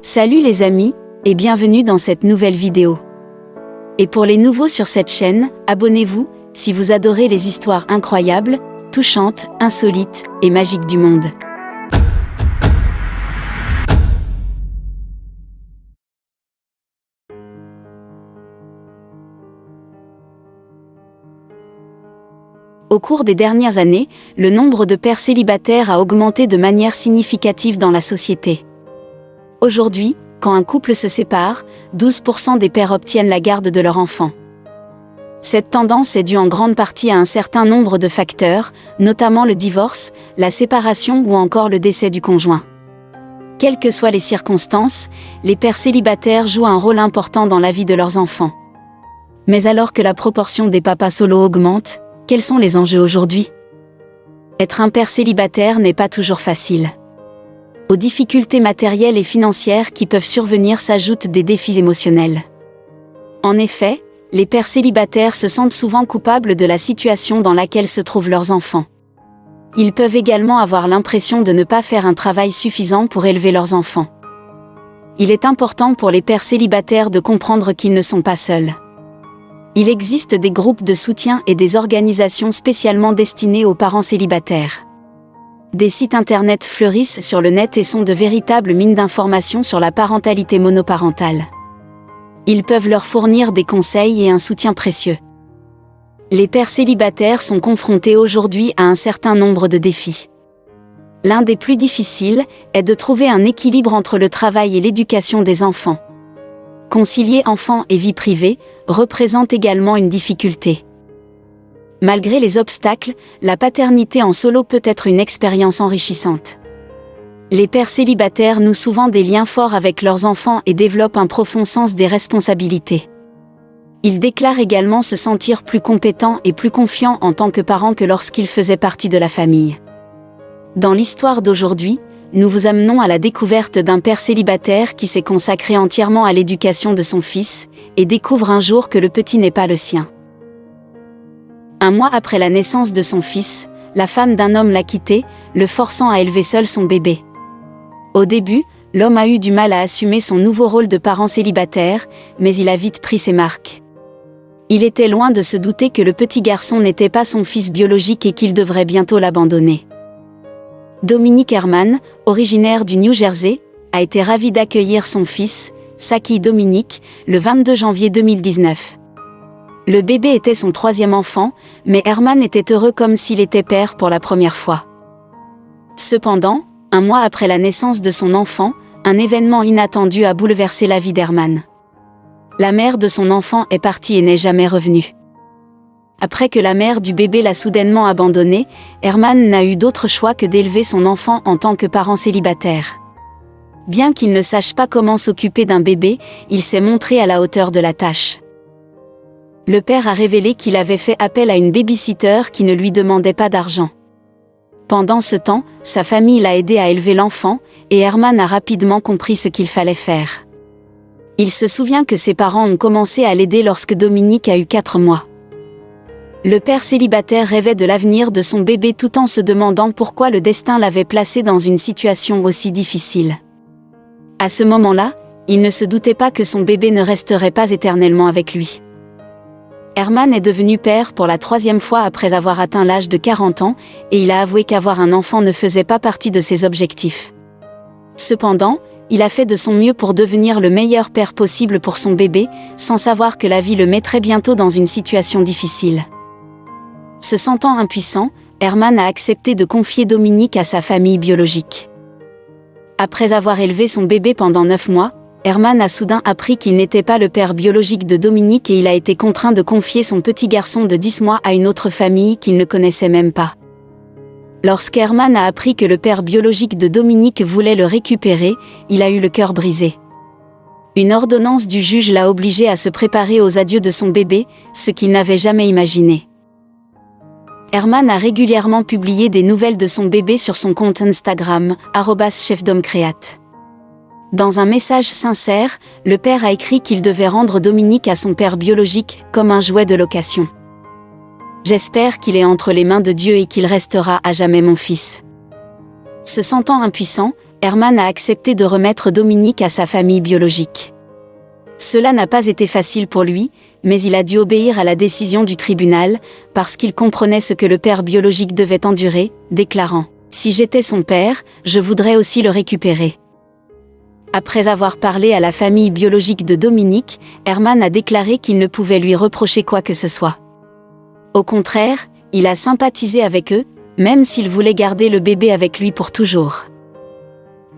Salut les amis, et bienvenue dans cette nouvelle vidéo. Et pour les nouveaux sur cette chaîne, abonnez-vous, si vous adorez les histoires incroyables, touchantes, insolites et magiques du monde. Au cours des dernières années, le nombre de pères célibataires a augmenté de manière significative dans la société. Aujourd'hui, quand un couple se sépare, 12% des pères obtiennent la garde de leur enfant. Cette tendance est due en grande partie à un certain nombre de facteurs, notamment le divorce, la séparation ou encore le décès du conjoint. Quelles que soient les circonstances, les pères célibataires jouent un rôle important dans la vie de leurs enfants. Mais alors que la proportion des papas solos augmente, quels sont les enjeux aujourd'hui ? Être un père célibataire n'est pas toujours facile. Aux difficultés matérielles et financières qui peuvent survenir s'ajoutent des défis émotionnels. En effet, les pères célibataires se sentent souvent coupables de la situation dans laquelle se trouvent leurs enfants. Ils peuvent également avoir l'impression de ne pas faire un travail suffisant pour élever leurs enfants. Il est important pour les pères célibataires de comprendre qu'ils ne sont pas seuls. Il existe des groupes de soutien et des organisations spécialement destinées aux parents célibataires. Des sites internet fleurissent sur le net et sont de véritables mines d'informations sur la parentalité monoparentale. Ils peuvent leur fournir des conseils et un soutien précieux. Les pères célibataires sont confrontés aujourd'hui à un certain nombre de défis. L'un des plus difficiles est de trouver un équilibre entre le travail et l'éducation des enfants. Concilier enfants et vie privée représente également une difficulté. Malgré les obstacles, la paternité en solo peut être une expérience enrichissante. Les pères célibataires nouent souvent des liens forts avec leurs enfants et développent un profond sens des responsabilités. Ils déclarent également se sentir plus compétents et plus confiants en tant que parents que lorsqu'ils faisaient partie de la famille. Dans l'histoire d'aujourd'hui, nous vous amenons à la découverte d'un père célibataire qui s'est consacré entièrement à l'éducation de son fils, et découvre un jour que le petit n'est pas le sien. Un mois après la naissance de son fils, la femme d'un homme l'a quitté, le forçant à élever seul son bébé. Au début, l'homme a eu du mal à assumer son nouveau rôle de parent célibataire, mais il a vite pris ses marques. Il était loin de se douter que le petit garçon n'était pas son fils biologique et qu'il devrait bientôt l'abandonner. Dominique Herman, originaire du New Jersey, a été ravi d'accueillir son fils, Saki Dominique, le 22 janvier 2019. Le bébé était son troisième enfant, mais Herman était heureux comme s'il était père pour la première fois. Cependant, un mois après la naissance de son enfant, un événement inattendu a bouleversé la vie d'Herman. La mère de son enfant est partie et n'est jamais revenue. Après que la mère du bébé l'a soudainement abandonné, Herman n'a eu d'autre choix que d'élever son enfant en tant que parent célibataire. Bien qu'il ne sache pas comment s'occuper d'un bébé, il s'est montré à la hauteur de la tâche. Le père a révélé qu'il avait fait appel à une baby-sitter qui ne lui demandait pas d'argent. Pendant ce temps, sa famille l'a aidé à élever l'enfant, et Herman a rapidement compris ce qu'il fallait faire. Il se souvient que ses parents ont commencé à l'aider lorsque Dominique a eu 4 mois. Le père célibataire rêvait de l'avenir de son bébé tout en se demandant pourquoi le destin l'avait placé dans une situation aussi difficile. À ce moment-là, il ne se doutait pas que son bébé ne resterait pas éternellement avec lui. Herman est devenu père pour la 3e fois après avoir atteint l'âge de 40 ans, et il a avoué qu'avoir un enfant ne faisait pas partie de ses objectifs. Cependant, il a fait de son mieux pour devenir le meilleur père possible pour son bébé, sans savoir que la vie le mettrait bientôt dans une situation difficile. Se sentant impuissant, Herman a accepté de confier Dominique à sa famille biologique. Après avoir élevé son bébé pendant 9 mois, Herman a soudain appris qu'il n'était pas le père biologique de Dominique et il a été contraint de confier son petit garçon de 10 mois à une autre famille qu'il ne connaissait même pas. Lorsqu'Herman a appris que le père biologique de Dominique voulait le récupérer, il a eu le cœur brisé. Une ordonnance du juge l'a obligé à se préparer aux adieux de son bébé, ce qu'il n'avait jamais imaginé. Herman a régulièrement publié des nouvelles de son bébé sur son compte Instagram, @chefdomcreate. Dans un message sincère, le père a écrit qu'il devait rendre Dominique à son père biologique, comme un jouet de location. « J'espère qu'il est entre les mains de Dieu et qu'il restera à jamais mon fils. » Se sentant impuissant, Herman a accepté de remettre Dominique à sa famille biologique. Cela n'a pas été facile pour lui, mais il a dû obéir à la décision du tribunal, parce qu'il comprenait ce que le père biologique devait endurer, déclarant « Si j'étais son père, je voudrais aussi le récupérer ». Après avoir parlé à la famille biologique de Dominique, Herman a déclaré qu'il ne pouvait lui reprocher quoi que ce soit. Au contraire, il a sympathisé avec eux, même s'il voulait garder le bébé avec lui pour toujours.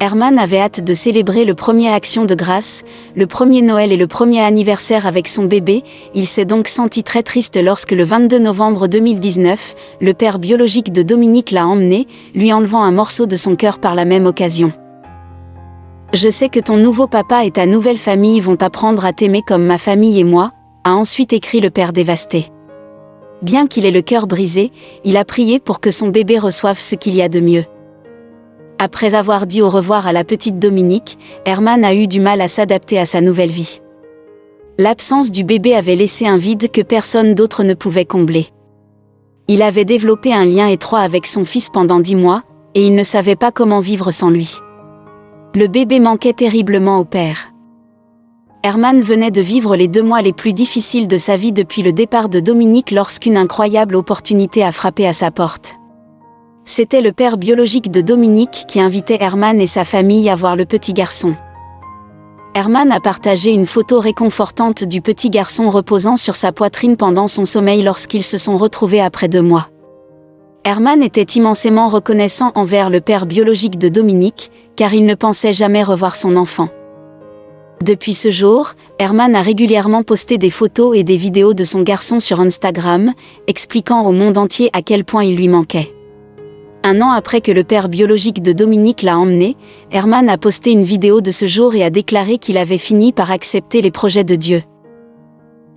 Herman avait hâte de célébrer le premier Action de grâce, le premier Noël et le premier anniversaire avec son bébé. Il s'est donc senti très triste lorsque le 22 novembre 2019, le père biologique de Dominique l'a emmené, lui enlevant un morceau de son cœur par la même occasion. « Je sais que ton nouveau papa et ta nouvelle famille vont apprendre à t'aimer comme ma famille et moi », a ensuite écrit le père dévasté. Bien qu'il ait le cœur brisé, il a prié pour que son bébé reçoive ce qu'il y a de mieux. Après avoir dit au revoir à la petite Dominique, Herman a eu du mal à s'adapter à sa nouvelle vie. L'absence du bébé avait laissé un vide que personne d'autre ne pouvait combler. Il avait développé un lien étroit avec son fils pendant 10 mois, et il ne savait pas comment vivre sans lui. Le bébé manquait terriblement au père. Herman venait de vivre les 2 mois les plus difficiles de sa vie depuis le départ de Dominique lorsqu'une incroyable opportunité a frappé à sa porte. C'était le père biologique de Dominique qui invitait Herman et sa famille à voir le petit garçon. Herman a partagé une photo réconfortante du petit garçon reposant sur sa poitrine pendant son sommeil lorsqu'ils se sont retrouvés après 2 mois. Herman était immensément reconnaissant envers le père biologique de Dominique, car il ne pensait jamais revoir son enfant. Depuis ce jour, Herman a régulièrement posté des photos et des vidéos de son garçon sur Instagram, expliquant au monde entier à quel point il lui manquait. 1 an après que le père biologique de Dominique l'a emmené, Herman a posté une vidéo de ce jour et a déclaré qu'il avait fini par accepter les projets de Dieu.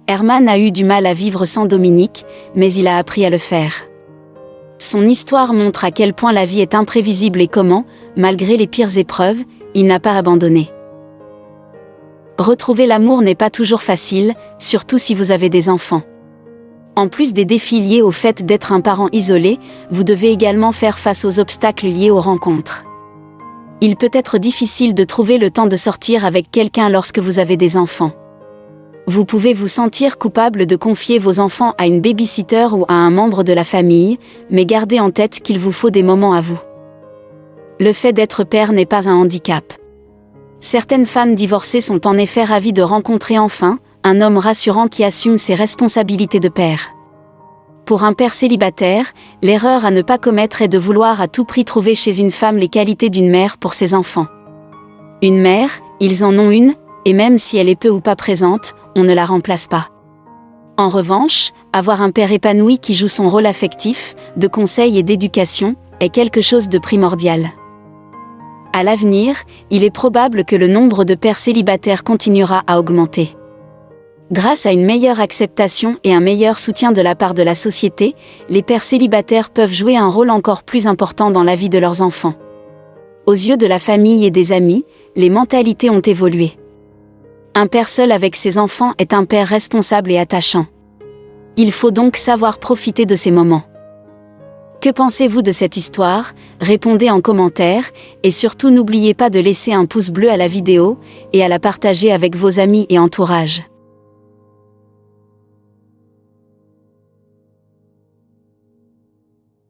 Herman a eu du mal à vivre sans Dominique, mais il a appris à le faire. Son histoire montre à quel point la vie est imprévisible et comment, malgré les pires épreuves, il n'a pas abandonné. Retrouver l'amour n'est pas toujours facile, surtout si vous avez des enfants. En plus des défis liés au fait d'être un parent isolé, vous devez également faire face aux obstacles liés aux rencontres. Il peut être difficile de trouver le temps de sortir avec quelqu'un lorsque vous avez des enfants. Vous pouvez vous sentir coupable de confier vos enfants à une baby-sitter ou à un membre de la famille, mais gardez en tête qu'il vous faut des moments à vous. Le fait d'être père n'est pas un handicap. Certaines femmes divorcées sont en effet ravies de rencontrer enfin un homme rassurant qui assume ses responsabilités de père. Pour un père célibataire, l'erreur à ne pas commettre est de vouloir à tout prix trouver chez une femme les qualités d'une mère pour ses enfants. Une mère, ils en ont une, et même si elle est peu ou pas présente, on ne la remplace pas. En revanche, avoir un père épanoui qui joue son rôle affectif, de conseil et d'éducation, est quelque chose de primordial. À l'avenir, il est probable que le nombre de pères célibataires continuera à augmenter. Grâce à une meilleure acceptation et un meilleur soutien de la part de la société, les pères célibataires peuvent jouer un rôle encore plus important dans la vie de leurs enfants. Aux yeux de la famille et des amis, les mentalités ont évolué. Un père seul avec ses enfants est un père responsable et attachant. Il faut donc savoir profiter de ces moments. Que pensez-vous de cette histoire? Répondez en commentaire, et surtout n'oubliez pas de laisser un pouce bleu à la vidéo, et à la partager avec vos amis et entourage.